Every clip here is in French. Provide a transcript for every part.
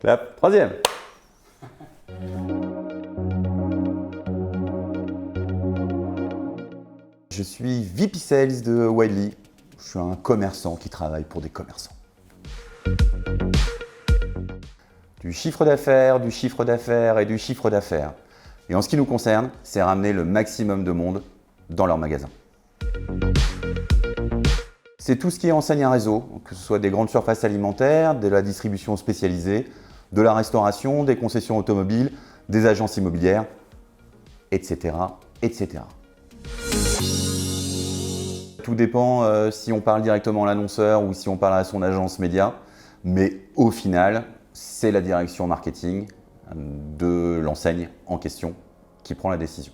Clap. Troisième. Je suis VP Sales de Widely. Je suis un commerçant qui travaille pour des commerçants. Du chiffre d'affaires, du chiffre d'affaires et du chiffre d'affaires. Et en ce qui nous concerne, c'est ramener le maximum de monde dans leur magasin. C'est tout ce qui est enseigne à réseau, que ce soit des grandes surfaces alimentaires, de la distribution spécialisée, de la restauration, des concessions automobiles, des agences immobilières, etc. etc. Tout dépend si on parle directement à l'annonceur ou si on parle à son agence média, mais au final, c'est la direction marketing de l'enseigne en question qui prend la décision.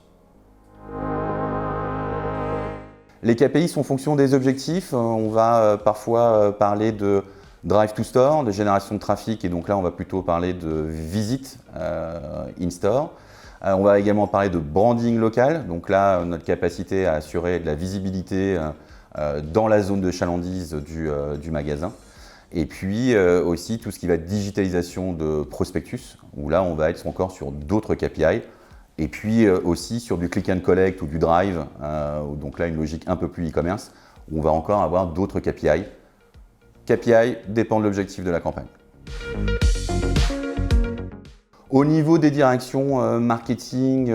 Les KPI sont en fonction des objectifs. On va parfois parler de drive to store, de génération de trafic, et donc là on va plutôt parler de visite in-store. On va également parler de branding local, donc là notre capacité à assurer de la visibilité dans la zone de chalandise du magasin. Et puis aussi tout ce qui va être digitalisation de prospectus, où là on va être encore sur d'autres KPI. Et puis aussi sur du click and collect ou du drive, donc là une logique un peu plus e-commerce, où on va encore avoir d'autres KPI. KPI dépend de l'objectif de la campagne. Au niveau des directions marketing,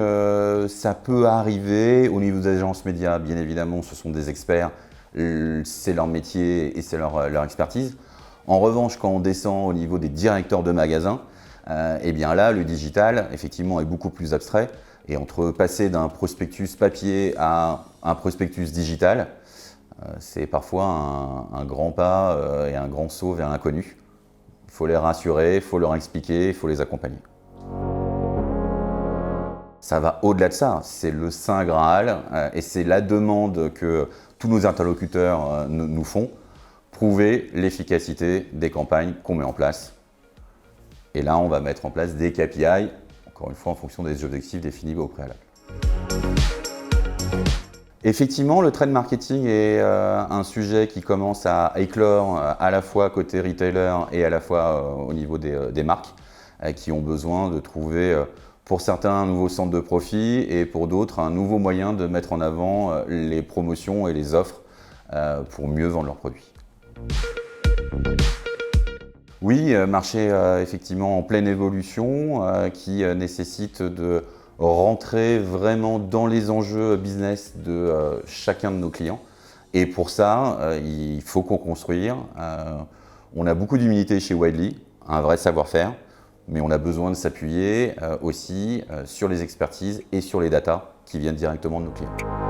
ça peut arriver. Au niveau des agences médias, bien évidemment, ce sont des experts, c'est leur métier et c'est leur expertise. En revanche, quand on descend au niveau des directeurs de magasins, et bien là, le digital, effectivement, est beaucoup plus abstrait. Et entre passer d'un prospectus papier à un prospectus digital, c'est parfois un grand pas et un grand saut vers l'inconnu. Il faut les rassurer, il faut leur expliquer, il faut les accompagner. Ça va au-delà de ça, c'est le Saint Graal et c'est la demande que tous nos interlocuteurs nous font, prouver l'efficacité des campagnes qu'on met en place. Et là, on va mettre en place des KPI, encore une fois en fonction des objectifs définis au préalable. Effectivement, le trade marketing est un sujet qui commence à éclore à la fois côté retailer et à la fois au niveau des marques qui ont besoin de trouver pour certains un nouveau centre de profit et pour d'autres un nouveau moyen de mettre en avant les promotions et les offres pour mieux vendre leurs produits. Oui, marché effectivement en pleine évolution qui nécessite de rentrer vraiment dans les enjeux business de chacun de nos clients. Et pour ça, il faut co-construire. On a beaucoup d'humilité chez Widely, un vrai savoir-faire, mais on a besoin de s'appuyer aussi sur les expertises et sur les datas qui viennent directement de nos clients.